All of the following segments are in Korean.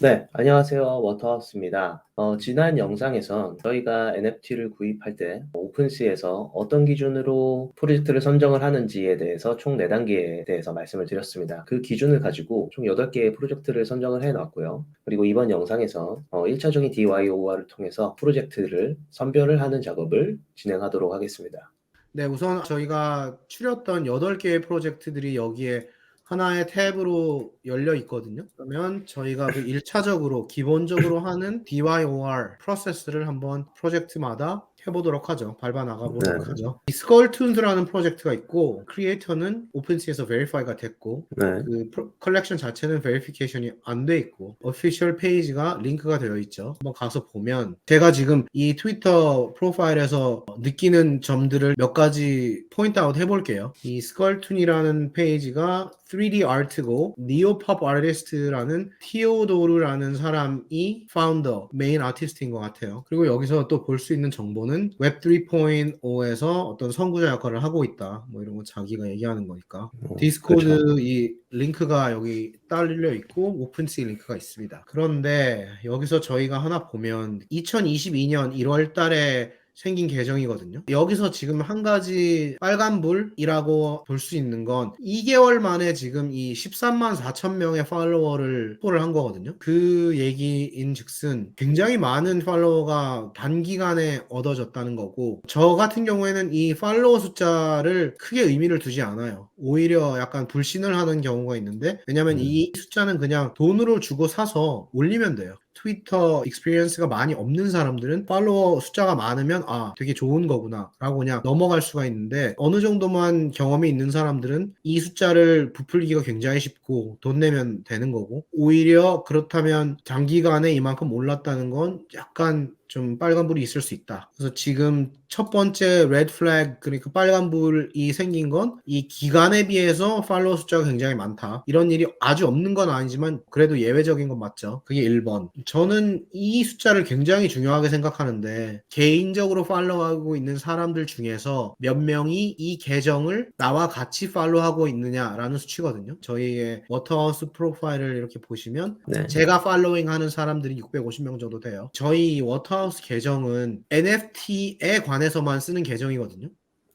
네, 안녕하세요. 워터하우스입니다. 지난 영상에선 저희가 NFT를 구입할 때 오픈시에서 어떤 기준으로 프로젝트를 선정을 하는지에 대해서 총 4단계에 대해서 말씀을 드렸습니다. 그 기준을 가지고 총 8개의 프로젝트를 선정을 해놨고요. 그리고 이번 영상에서 1차적인 DYOR을 통해서 프로젝트를 선별을 하는 작업을 진행하도록 하겠습니다. 네, 우선 저희가 추렸던 8개의 프로젝트들이 여기에 하나의 탭으로 열려 있거든요. 그러면 저희가 그 1차적으로 기본적으로 하는 DYOR 프로세스를 한번 프로젝트마다 해보도록 하죠. 밟아 나가보도록 네, 하죠. 이 스컬툰즈라는 프로젝트가 있고 크리에이터는 오픈시에서 베리파이가 됐고 네, 그 컬렉션 자체는 베리피케이션이 안 돼 있고 오피셜 페이지가 링크가 되어 있죠. 한번 가서 보면 제가 지금 이 트위터 프로파일에서 느끼는 점들을 몇 가지 포인트 아웃 해볼게요. 이 스컬툰이라는 페이지가 3D 아트고 니오팝 아티스트라는 티오도르라는 사람이 파운더, 메인 아티스트인 것 같아요. 그리고 여기서 또 볼 수 있는 정보는 웹 3.5에서 어떤 선구자 역할을 하고 있다. 뭐 이런 거 자기가 얘기하는 거니까. 그렇죠. 디스코드 이 링크가 여기 딸려 있고 오픈시 링크가 있습니다. 그런데 여기서 저희가 하나 보면 2022년 1월 달에 생긴 계정이거든요. 여기서 지금 한 가지 빨간불이라고 볼 수 있는 건 2개월 만에 지금 이 13만 4천 명의 팔로워를 확보를 한 거거든요. 그 얘기인 즉슨 굉장히 많은 팔로워가 단기간에 얻어졌다는 거고, 저 같은 경우에는 이 팔로워 숫자를 크게 의미를 두지 않아요. 오히려 약간 불신을 하는 경우가 있는데, 왜냐면 이 숫자는 그냥 돈으로 주고 사서 올리면 돼요. 트위터 익스피리언스가 많이 없는 사람들은 팔로워 숫자가 많으면 아 되게 좋은 거구나 라고 그냥 넘어갈 수가 있는데, 어느 정도만 경험이 있는 사람들은 이 숫자를 부풀기가 굉장히 쉽고 돈 내면 되는 거고, 오히려 그렇다면 장기간에 이만큼 올랐다는 건 약간 좀 빨간불이 있을 수 있다. 그래서 지금 첫 번째 레드 플래그, 그러니까 빨간불이 생긴 건 이 기간에 비해서 팔로워 숫자가 굉장히 많다. 이런 일이 아주 없는 건 아니지만 그래도 예외적인 건 맞죠. 그게 1번. 저는 이 숫자를 굉장히 중요하게 생각하는데, 개인적으로 팔로우하고 있는 사람들 중에서 몇 명이 이 계정을 나와 같이 팔로우하고 있느냐라는 수치거든요. 저희의 워터하우스 프로파일을 이렇게 보시면 네, 제가 팔로잉 하는 사람들이 650명 정도 돼요. 저희 워터하우스 계정은 NFT에 관해서만 쓰는 계정이거든요.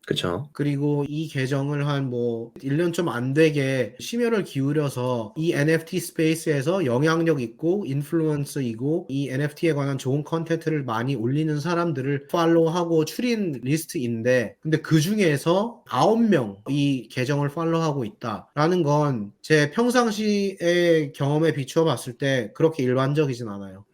그렇죠. 그리고 이 계정을 한 뭐 1년 좀 안 되게 심혈을 기울여서 이 NFT 스페이스에서 영향력 있고 인플루언서이고 이 NFT에 관한 좋은 컨텐츠를 많이 올리는 사람들을 팔로우하고 추린 리스트인데, 근데 그 중에서 9명 이 계정을 팔로우하고 있다라는 건 제 평상시의 경험에 비추어 봤을 때 그렇게 일반적이진 않아요.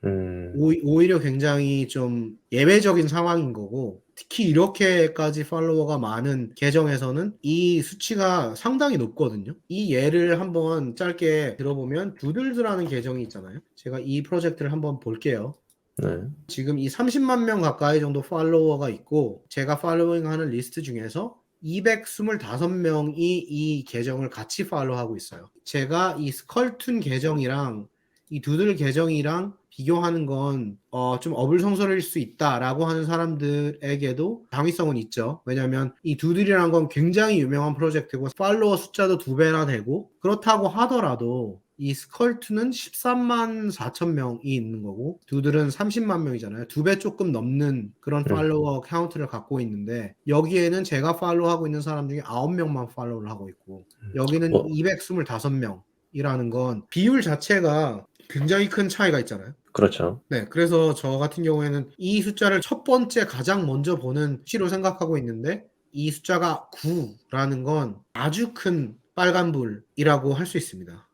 오히려 굉장히 좀 예외적인 상황인 거고, 특히 이렇게까지 팔로워가 많은 계정에서는 이 수치가 상당히 높거든요. 이 예를 한번 짧게 들어보면 두들즈라는 계정이 있잖아요. 제가 이 프로젝트를 한번 볼게요. 네, 지금 이 30만 명 가까이 정도 팔로워가 있고, 제가 팔로잉하는 리스트 중에서 225명이 이 계정을 같이 팔로우하고 있어요. 제가 이 스컬툰 계정이랑 이 두들 계정이랑 비교하는 건 좀 어불성설일 수 있다라고 하는 사람들에게도 당위성은 있죠. 왜냐하면 이 두들이란 건 굉장히 유명한 프로젝트고 팔로워 숫자도 2배나 되고, 그렇다고 하더라도 이 스컬트는 13만 4천 명이 있는 거고 두들은 30만 명이잖아요. 2배 조금 넘는 그런 팔로워 카운트를 갖고 있는데, 여기에는 제가 팔로우하고 있는 사람 중에 9명만 팔로우를 하고 있고 여기는 뭐, 225명이라는 건 비율 자체가 굉장히 큰 차이가 있잖아요. 그렇죠. 네, 그래서 저 같은 경우에는 이 숫자를 첫 번째 가장 먼저 보는 수치로 생각하고 있는데, 이 숫자가 9라는 건 아주 큰 빨간불이라고 할 수 있습니다.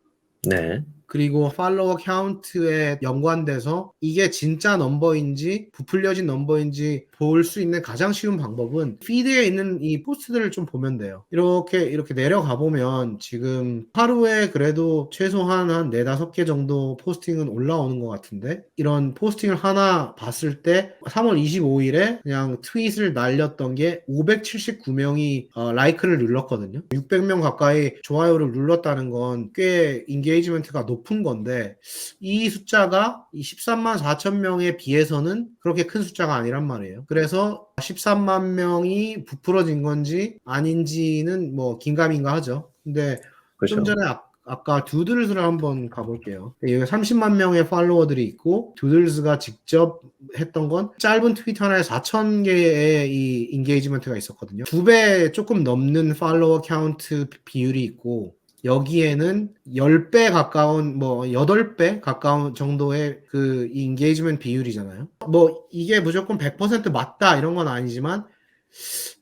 네, 그리고 팔로워 카운트에 연관돼서 이게 진짜 넘버인지 부풀려진 넘버인지 볼 수 있는 가장 쉬운 방법은 피드에 있는 이 포스트들을 좀 보면 돼요. 이렇게 내려가 보면 지금 하루에 그래도 최소한 한 4-5개 정도 포스팅은 올라오는 것 같은데, 이런 포스팅을 하나 봤을 때 3월 25일에 그냥 트윗을 날렸던 게 579명이 라이크를 눌렀거든요. 600명 가까이 좋아요를 눌렀다는 건 꽤 인게이지먼트가 높은 건데, 이 숫자가 이 13만 4천 명에 비해서는 그렇게 큰 숫자가 아니란 말이에요. 그래서 13만 명이 부풀어진 건지 아닌지는 뭐 긴가민가 하죠. 근데 좀 그렇죠. 전에 아까 두들스를 한번 가볼게요. 여기 30만 명의 팔로워들이 있고 두들스가 직접 했던 건 짧은 트위터 하나에 4천 개의 이 인게이지먼트가 있었거든요. 2배 조금 넘는 팔로워 카운트 비율이 있고 여기에는 10배 가까운 뭐 8배 가까운 정도의 그 인게이지먼트 비율이잖아요. 뭐 이게 무조건 100% 맞다 이런 건 아니지만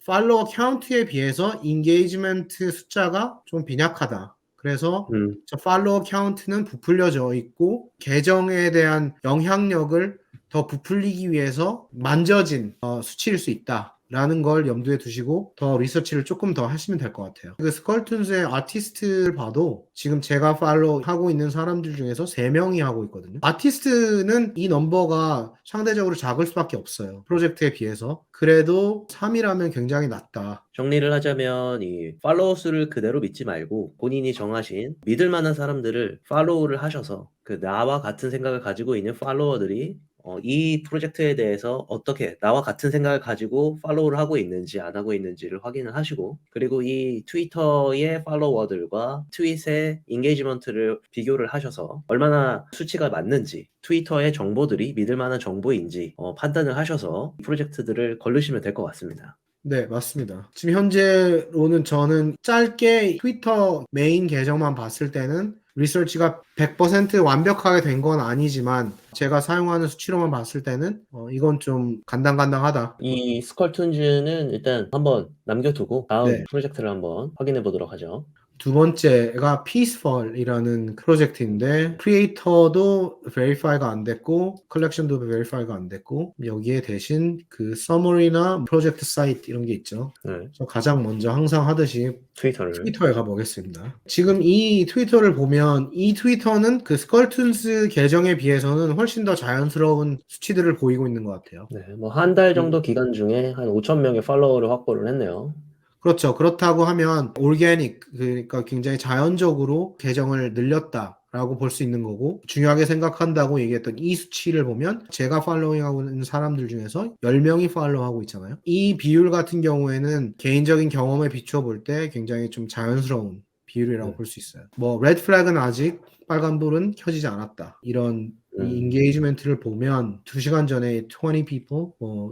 팔로워 카운트에 비해서 인게이지먼트 숫자가 좀 빈약하다. 그래서 저 팔로워 카운트는 부풀려져 있고 계정에 대한 영향력을 더 부풀리기 위해서 만져진 수치일 수 있다. 라는 걸 염두에 두시고 더 리서치를 조금 더 하시면 될 것 같아요. 그 스컬툰스의 아티스트를 봐도 지금 제가 팔로우 하고 있는 사람들 중에서 3명이 하고 있거든요. 아티스트는 이 넘버가 상대적으로 작을 수밖에 없어요. 프로젝트에 비해서. 그래도 3이라면 굉장히 낮다. 정리를 하자면 이 팔로워 수를 그대로 믿지 말고 본인이 정하신 믿을 만한 사람들을 팔로우를 하셔서 그 나와 같은 생각을 가지고 있는 팔로워들이 이 프로젝트에 대해서 어떻게 나와 같은 생각을 가지고 팔로우를 하고 있는지 안 하고 있는지를 확인을 하시고 그리고 이 트위터의 팔로워들과 트윗의 인게이지먼트를 비교를 하셔서 얼마나 수치가 맞는지 트위터의 정보들이 믿을 만한 정보인지 판단을 하셔서 프로젝트들을 걸르시면 될 것 같습니다. 네, 맞습니다. 지금 현재로는 저는 짧게 트위터 메인 계정만 봤을 때는 리서치가 100% 완벽하게 된 건 아니지만 제가 사용하는 수치로만 봤을 때는 이건 좀 간당간당하다. 이 스컬툰즈는 일단 한번 남겨두고 다음 네. 프로젝트를 한번 확인해 보도록 하죠. 두 번째가 Peaceful이라는 프로젝트인데 크리에이터도 베리파이가 안 됐고 컬렉션도 베리파이가 안 됐고 여기에 대신 그 서머리나 프로젝트 사이트 이런 게 있죠. 네, 그래서 가장 먼저 항상 하듯이 트위터를. 트위터에 가보겠습니다. 지금 이 트위터를 보면 이 트위터는 그 스컬툰스 계정에 비해서는 훨씬 더 자연스러운 수치들을 보이고 있는 것 같아요. 네, 뭐 한 달 정도 기간 중에 한 5천 명의 팔로워를 확보를 했네요. 그렇죠. 그렇다고 하면 올게닉 그러니까 굉장히 자연적으로 계정을 늘렸다라고 볼 수 있는 거고 중요하게 생각한다고 얘기했던 이 수치를 보면 제가 팔로잉하고 있는 사람들 중에서 10명이 팔로우하고 있잖아요. 이 비율 같은 경우에는 개인적인 경험에 비추어 볼 때 굉장히 좀 자연스러운 비율이라고 볼 수 있어요. 뭐 레드 플래그는 아직 빨간불은 켜지지 않았다. 이런 이 인게이지먼트를 보면 2시간 전에 20 people,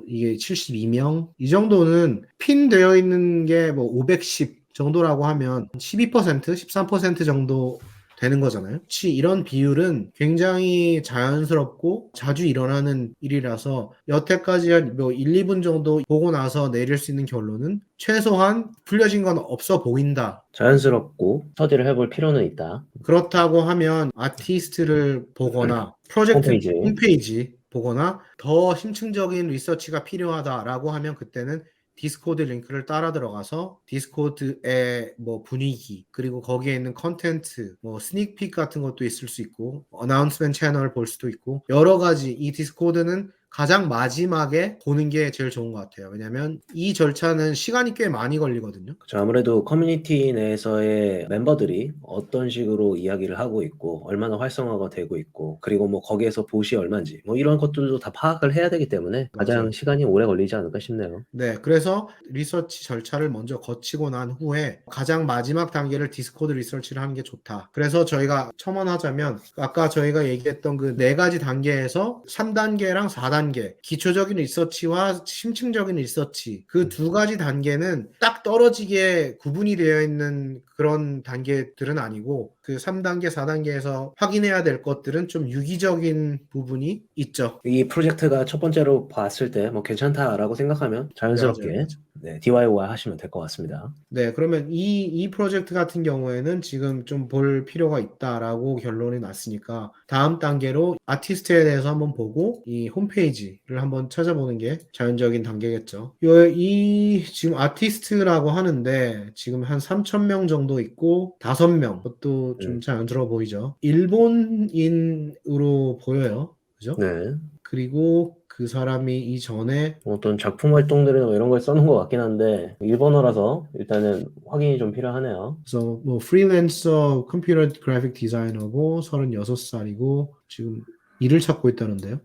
이게 72명 이 정도는 핀 되어 있는 게 뭐 510 정도라고 하면 12%, 13% 정도 되는 거잖아요. 이런 비율은 굉장히 자연스럽고 자주 일어나는 일이라서 여태까지 한 뭐 1, 2분 정도 보고 나서 내릴 수 있는 결론은 최소한 풀려진 건 없어 보인다. 자연스럽고 스터디를 해볼 필요는 있다. 그렇다고 하면 아티스트를 보거나 프로젝트 홈페이지. 홈페이지 보거나 더 심층적인 리서치가 필요하다라고 하면 그때는 디스코드 링크를 따라 들어가서 디스코드의 뭐 분위기 그리고 거기에 있는 컨텐츠 뭐 스닉픽 같은 것도 있을 수 있고 어나운스먼트 채널을 볼 수도 있고 여러 가지 이 디스코드는 가장 마지막에 보는 게 제일 좋은 것 같아요. 왜냐면 이 절차는 시간이 꽤 많이 걸리거든요. 그렇죠. 아무래도 커뮤니티 내에서의 멤버들이 어떤 식으로 이야기를 하고 있고 얼마나 활성화가 되고 있고 그리고 뭐 거기에서 봇이 얼마인지 뭐 이런 것들도 다 파악을 해야 되기 때문에 가장 맞아요. 시간이 오래 걸리지 않을까 싶네요. 네, 그래서 리서치 절차를 먼저 거치고 난 후에 가장 마지막 단계를 디스코드 리서치를 하는 게 좋다. 그래서 저희가 첨언하자면 아까 저희가 얘기했던 그 4가지 단계에서 3단계랑 4단계 기초적인 리서치와 심층적인 리서치 그 2가지 단계는 딱 떨어지게 구분이 되어 있는 그런 단계들은 아니고 그 3단계, 4단계에서 확인해야 될 것들은 좀 유기적인 부분이 있죠. 이 프로젝트가 첫 번째로 봤을 때 뭐 괜찮다라고 생각하면 네, 맞아요. 자연스럽게 네, DIY 하시면 될 것 같습니다. 네, 그러면 이 프로젝트 같은 경우에는 지금 좀 볼 필요가 있다라고 결론이 났으니까 다음 단계로 아티스트에 대해서 한번 보고 이 홈페이지를 한번 찾아보는 게 자연적인 단계겠죠. 이 지금 아티스트라고 하는데 지금 한 3,000명 정도 있고 5명, 그것도 좀 자연스러워 보이죠. 일본인으로 보여요. 그죠? 네. 그리고 그 사람이 이전에 어떤 작품 활동들이나 뭐 이런 걸 써놓은 것 같긴 한데 일본어라서 일단은 확인이 좀 필요하네요. 그래서 뭐 프리랜서 컴퓨터 그래픽 디자이너고 36살이고 지금 일을 찾고 있다는데요.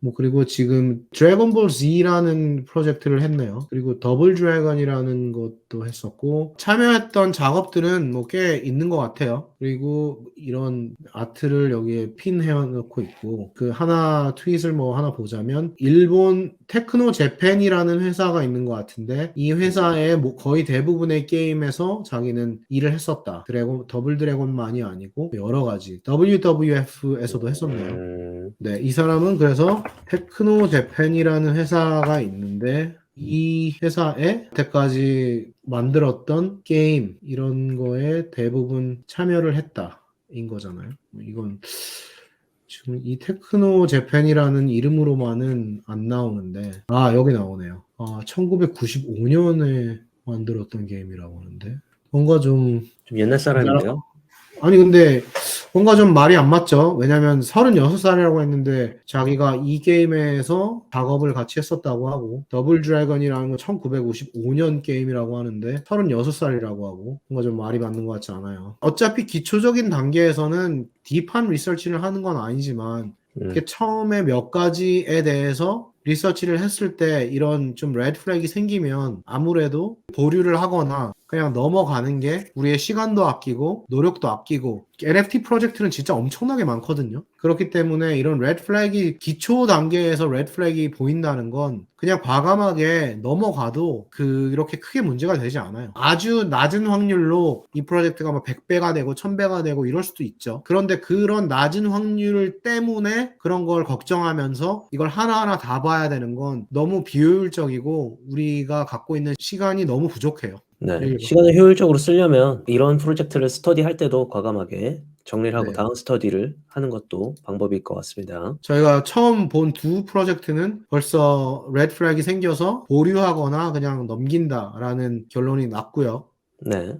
뭐 그리고 지금 드래곤볼 Z라는 프로젝트를 했네요. 그리고 더블 드래곤이라는 것도 했었고 참여했던 작업들은 뭐 꽤 있는 것 같아요. 그리고 이런 아트를 여기에 핀 해놓고 있고 그 하나 트윗을 뭐 하나 보자면 일본 테크노 재팬이라는 회사가 있는 것 같은데 이 회사의 뭐 거의 대부분의 게임에서 자기는 일을 했었다. 더블 드래곤만이 아니고 여러 가지 WWF에서도 했었네요. 네, 이 사람은 그래서 테크노 재팬이라는 회사가 있는데 이 회사에 여태까지 만들었던 게임 이런 거에 대부분 참여를 했다인 거잖아요. 이건 지금 이 테크노 재팬이라는 이름으로만은 안 나오는데 여기 나오네요. 1995년에 만들었던 게임이라고 하는데 뭔가 좀 옛날 사람인데요. 아니 근데 뭔가 좀 말이 안 맞죠. 왜냐면 36살이라고 했는데 자기가 이 게임에서 작업을 같이 했었다고 하고 더블 드래곤이라는 건 1955년 게임이라고 하는데 36살이라고 하고 뭔가 좀 말이 맞는 것 같지 않아요. 어차피 기초적인 단계에서는 딥한 리서치를 하는 건 아니지만 이렇게 처음에 몇 가지에 대해서 리서치를 했을 때 이런 좀 레드 플래그이 생기면 아무래도 보류를 하거나 그냥 넘어가는 게 우리의 시간도 아끼고 노력도 아끼고 NFT 프로젝트는 진짜 엄청나게 많거든요. 그렇기 때문에 이런 레드 플래그이 기초 단계에서 레드 플래그이 보인다는 건 그냥 과감하게 넘어가도 이렇게 크게 문제가 되지 않아요. 아주 낮은 확률로 이 프로젝트가 뭐 100배가 되고 1000배가 되고 이럴 수도 있죠. 그런데 그런 낮은 확률 때문에 그런 걸 걱정하면서 이걸 하나하나 다 봐야 되는 건 너무 비효율적이고 우리가 갖고 있는 시간이 너무 부족해요. 네, 시간을 효율적으로 쓰려면 이런 프로젝트를 스터디할 때도 과감하게 정리를 하고 네. 다운 스터디를 하는 것도 방법일 것 같습니다. 저희가 처음 본 두 프로젝트는 벌써 레드 플래그이 생겨서 보류하거나 그냥 넘긴다라는 결론이 났고요. 네,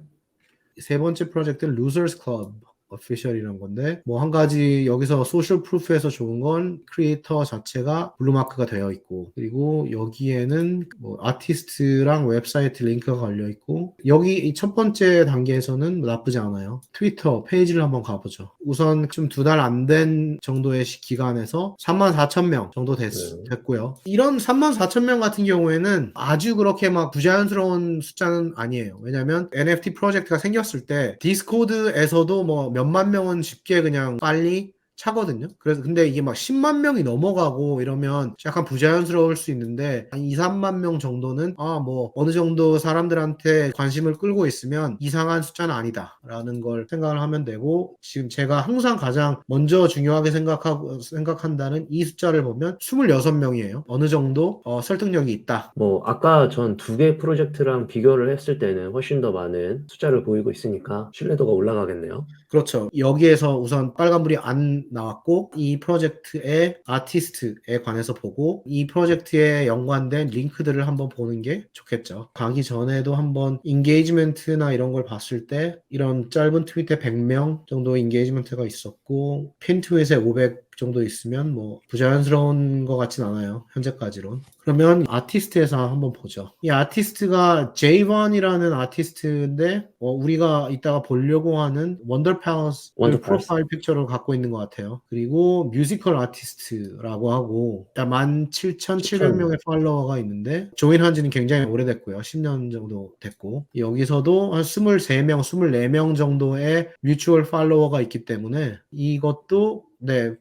세 번째 프로젝트는 Losers Club Official이라는 건데 뭐 한 가지 여기서 소셜 프루프에서 좋은 건 크리에이터 자체가 블루마크가 되어 있고 그리고 여기에는 뭐 아티스트랑 웹사이트 링크가 걸려 있고 여기 이 첫 번째 단계에서는 나쁘지 않아요. 트위터 페이지를 한번 가보죠. 우선 좀 두 달 안 된 정도의 기간에서 34,000명 정도 됐고요. 이런 34,000명 같은 경우에는 아주 그렇게 막 부자연스러운 숫자는 아니에요. 왜냐면 NFT 프로젝트가 생겼을 때 디스코드에서도 뭐 몇만 명은 쉽게 그냥 빨리 차거든요. 그래서 근데 이게 막 10만 명이 넘어가고 이러면 약간 부자연스러울 수 있는데 한 2, 3만 명 정도는 뭐 어느 정도 사람들한테 관심을 끌고 있으면 이상한 숫자는 아니다라는 걸 생각을 하면 되고 지금 제가 항상 가장 먼저 중요하게 생각한다는 이 숫자를 보면 26명이에요. 어느 정도 설득력이 있다. 뭐 아까 전 두 개 프로젝트랑 비교를 했을 때는 훨씬 더 많은 숫자를 보이고 있으니까 신뢰도가 올라가겠네요. 그렇죠. 여기에서 우선 빨간불이 안 나왔고 이 프로젝트의 아티스트에 관해서 보고 이 프로젝트에 연관된 링크들을 한번 보는 게 좋겠죠. 가기 전에도 한번 인게이지먼트나 이런 걸 봤을 때 이런 짧은 트윗에 100명 정도 인게이지먼트가 있었고 핀 트윗에 500 정도 있으면 뭐 부자연스러운 것 같진 않아요. 현재까지론. 그러면 아티스트에서 한번 보죠. 이 아티스트가 제이번이라는 아티스트인데 우리가 이따가 보려고 하는 원더 팰러스를 원더팔스. 프로파일 픽처로 갖고 있는 것 같아요. 그리고 뮤지컬 아티스트라고 하고 17,700명의 팔로워가 있는데 조인한 지는 굉장히 오래됐고요. 10년 정도 됐고 여기서도 한 23명, 24명 정도의 뮤추얼 팔로워가 있기 때문에 이것도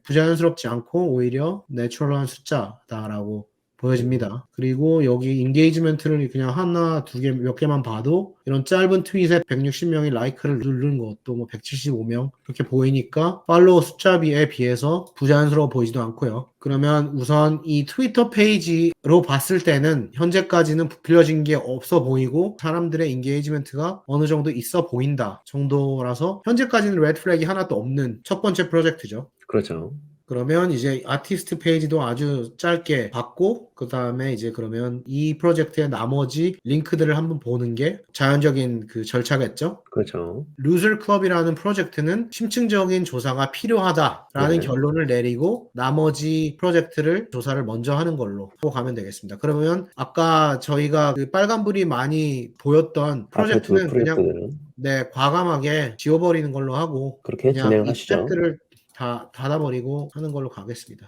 부자연스럽지 않고 오히려 내추럴한 숫자다라고 보여집니다. 그리고 여기 인게이지먼트를 그냥 하나, 두 개, 몇 개만 봐도 이런 짧은 트윗에 160명이 라이크를 누른 것도 뭐 175명 그렇게 보이니까 팔로워 숫자비에 비해서 부자연스러워 보이지도 않고요. 그러면 우선 이 트위터 페이지로 봤을 때는 현재까지는 부풀려진 게 없어 보이고 사람들의 인게이지먼트가 어느 정도 있어 보인다 정도라서 현재까지는 레드 플래기 하나도 없는 첫 번째 프로젝트죠. 그렇죠. 그러면 이제 아티스트 페이지도 아주 짧게 봤고 그 다음에 이제 그러면 이 프로젝트의 나머지 링크들을 한번 보는 게 자연적인 그 절차겠죠. 그렇죠. 루저 클럽이라는 프로젝트는 심층적인 조사가 필요하다라는 네. 결론을 내리고 나머지 프로젝트를 조사를 먼저 하는 걸로 하고 가면 되겠습니다. 그러면 아까 저희가 그 빨간불이 많이 보였던 앞에 두 프로젝트는 그냥 프로젝트들은 과감하게 지워버리는 걸로 하고 그렇게 그냥 진행을 이 하시죠. 스텝들을 다 닫아버리고 하는 걸로 가겠습니다.